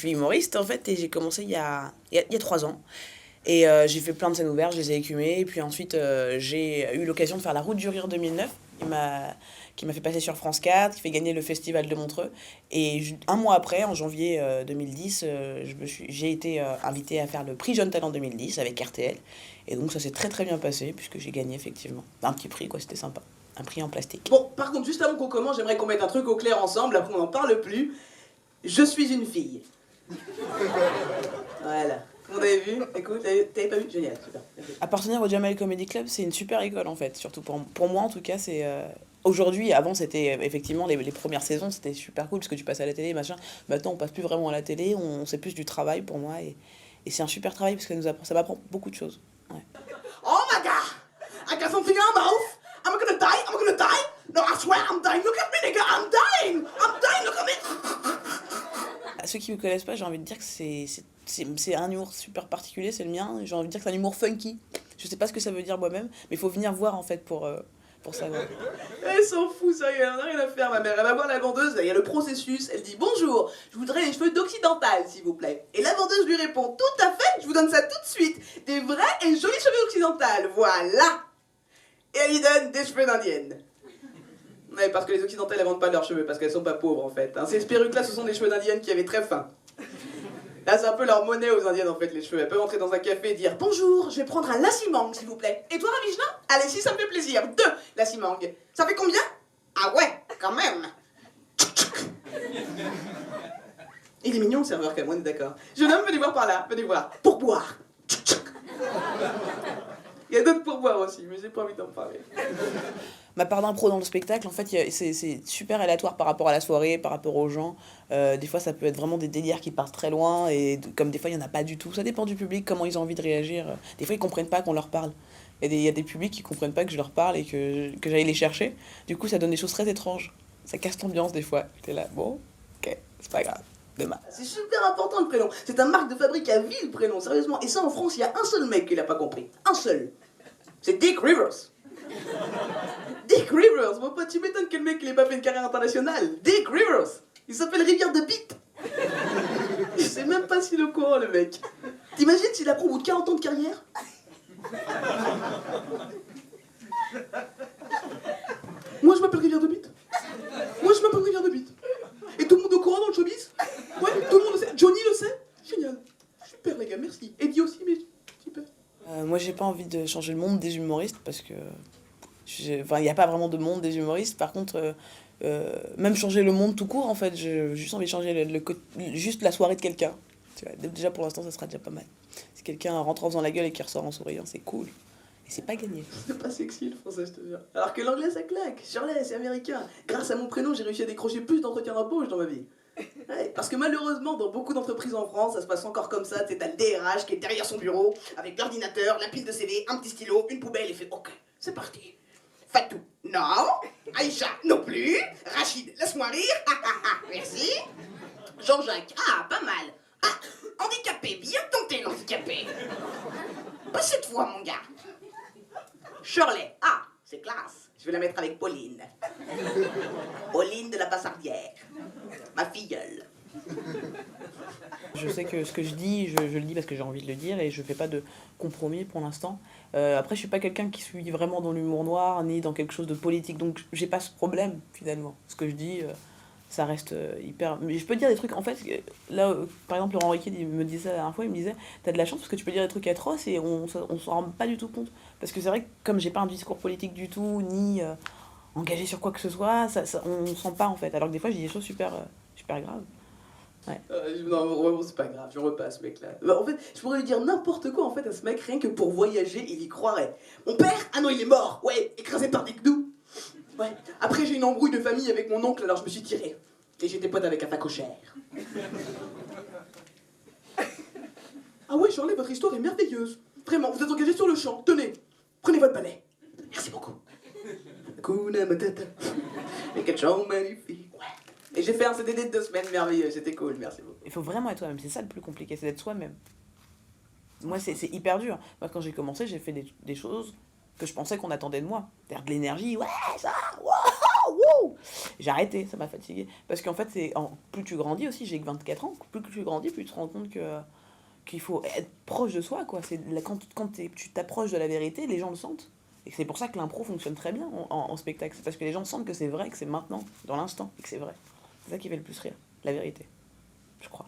suis humoriste en fait et j'ai commencé il y a 3 ans. Et j'ai fait plein de scènes ouvertes, je les ai écumées. Et puis ensuite, j'ai eu l'occasion de faire la Route du Rire 2009, qui m'a fait passer sur France 4, qui fait gagner le Festival de Montreux. Et un mois après, en janvier 2010, j'ai été invitée à faire le prix Jeune Talent 2010 avec RTL. Et donc ça s'est très très bien passé, puisque j'ai gagné effectivement. Un petit prix, quoi, c'était sympa. Un prix en plastique. Bon, par contre, juste avant qu'on commence, j'aimerais qu'on mette un truc au clair ensemble, après on n'en parle plus. Je suis une fille. Voilà. Vous avez vu? Écoute, t'avais pas vu? Génial, super. Appartenir au Jamel Comedy Club, c'est une super école en fait. Surtout pour moi en tout cas, c'est. Aujourd'hui, avant c'était effectivement les premières saisons, c'était super cool parce que tu passes à la télé, machin. Maintenant, on passe plus vraiment à la télé, c'est plus du travail pour moi et c'est un super travail parce que ça m'apprend beaucoup de choses. Ouais. Oh my god! I got something in my mouth! I'm gonna die! I'm gonna die! No, I swear I'm dying! Look at me, nigga! I'm dying! I'm dying! Look at me! À ceux qui me connaissent pas, j'ai envie de dire que c'est un humour super particulier, c'est le mien. J'ai envie de dire que c'est un humour funky. Je sais pas ce que ça veut dire moi-même, mais il faut venir voir en fait pour savoir. Elle s'en fout, ça, elle en a rien à faire, ma mère. Elle va voir la vendeuse, il y a le processus. Elle dit bonjour, je voudrais les cheveux d'occidental, s'il vous plaît. Et la vendeuse lui répond tout à fait, je vous donne ça tout de suite. Des vrais et jolis cheveux occidentales, voilà. Et elle lui donne des cheveux d'indienne. Ouais, parce que les occidentales, elles vendent pas leurs cheveux, parce qu'elles sont pas pauvres en fait. Hein. Ces perruques-là, ce sont des cheveux d'indienne qui avaient très faim. Là, c'est un peu leur monnaie aux indiennes en fait, les cheveux. Elles peuvent entrer dans un café et dire bonjour, je vais prendre un lassi-mangue, s'il vous plaît. Et toi, Ravishna? Allez, si ça me fait plaisir, 2 lassi-mangue. Ça fait combien? Ah ouais, quand même. Il est mignon le serveur, quand même, on est d'accord. Jeune homme, venez voir par là, venez voir. Pour boire. Il y a d'autres pourboires aussi, mais j'ai pas envie d'en parler. Ma part d'impro dans le spectacle, en fait, c'est super aléatoire par rapport à la soirée, par rapport aux gens. Des fois, ça peut être vraiment des délires qui partent très loin, et comme des fois, il n'y en a pas du tout. Ça dépend du public, comment ils ont envie de réagir. Des fois, ils comprennent pas qu'on leur parle. Il y a des publics qui comprennent pas que je leur parle et que j'aille les chercher. Du coup, ça donne des choses très étranges. Ça casse l'ambiance des fois. T'es là, bon, ok, c'est pas grave. Demain. C'est super important le prénom. C'est un marque de fabrique à vie le prénom, sérieusement. Et ça, en France, il y a un seul mec qui l'a pas compris. Un seul. C'est Dick Rivers. Dick Rivers, mon pote, tu m'étonnes que le mec il ait pas fait une carrière internationale. Dick Rivers. Il s'appelle Rivière de Bite. Je sais même pas s'il est au courant, le mec. T'imagines s'il apprend au bout de 40 ans de carrière? Moi, je m'appelle Rivière de Bite. Moi, je m'appelle Rivière de Bite. Et tout le monde est au courant dans le showbiz? Ouais, tout le monde le sait. Johnny le sait? Génial. Super, les gars, merci. Eddie aussi, mais super. Moi, j'ai pas envie de changer le monde des humoristes parce que. Enfin, il n'y a pas vraiment de monde des humoristes. Par contre, même changer le monde tout court, en fait, j'ai juste envie de changer juste la soirée de quelqu'un. Tu vois, déjà, pour l'instant, ça sera déjà pas mal. Si quelqu'un rentre en faisant la gueule et qui ressort en souriant, c'est cool. Et c'est pas gagné. C'est pas sexy le français, je te jure. Alors que l'anglais, ça claque. Shirley, c'est américain. Grâce à mon prénom, j'ai réussi à décrocher plus d'entretiens d'embauche dans ma vie. Ouais, parce que malheureusement, dans beaucoup d'entreprises en France, ça se passe encore comme ça. T'as le DRH qui est derrière son bureau, avec l'ordinateur, la pile de CV, un petit stylo, une poubelle, et fait OK, c'est parti. Fatou, non. Aïcha, non plus. Rachid, laisse-moi rire. Merci. Jean-Jacques, ah, pas mal. Ah, handicapé, bien tenté l'handicapé. Pas cette fois, mon gars. Shirley, ah, c'est classe. Je vais la mettre avec Pauline. Pauline de la Passardière. Ma filleule. Je sais que ce que je dis, je le dis parce que j'ai envie de le dire et je fais pas de compromis pour l'instant. Après, je suis pas quelqu'un qui suis vraiment dans l'humour noir ni dans quelque chose de politique, donc j'ai pas ce problème finalement. Ce que je dis, ça reste hyper. Mais je peux dire des trucs, en fait, là, par exemple, Laurent Ruquier me disait la dernière fois, il me disait, t'as de la chance parce que tu peux dire des trucs atroces et on s'en rend pas du tout compte. Parce que c'est vrai que comme j'ai pas un discours politique du tout, ni engagé sur quoi que ce soit, on sent pas en fait. Alors que des fois, je dis des choses super graves. Ouais. Non, vraiment, c'est pas grave, je repasse, mec, là. Bah, en fait, je pourrais lui dire n'importe quoi, en fait, à ce mec, rien que pour voyager, il y croirait. Mon père? Ah non, il est mort, ouais, écrasé par des gnous. Ouais. Après, j'ai une embrouille de famille avec mon oncle, alors je me suis tiré. Et j'étais pote avec un facochère. Ah ouais, Charlie, votre histoire est merveilleuse. Vraiment, vous êtes engagé sur le champ. Tenez, prenez votre balai. Merci beaucoup. Hakuna Matata. Et quel chant magnifique. Ouais. Et j'ai fait un CDD de 2 semaines merveilleux, c'était cool, merci beaucoup. Il faut vraiment être soi-même, c'est ça le plus compliqué, c'est d'être soi-même. Moi, c'est hyper dur. Moi, quand j'ai commencé, j'ai fait des choses que je pensais qu'on attendait de moi. C'est-à-dire de l'énergie, ouais, ça, ouais. wouh. J'ai arrêté, ça m'a fatigué. Parce qu'en fait, plus tu grandis aussi, j'ai que 24 ans, plus tu grandis, plus tu te rends compte qu'il faut être proche de soi, quoi. Quand tu t'approches de la vérité, les gens le sentent. Et c'est pour ça que l'impro fonctionne très bien en spectacle. C'est parce que les gens sentent que c'est vrai, que c'est maintenant, dans l'instant, et que c'est vrai. C'est ça qui fait le plus rire, la vérité, je crois.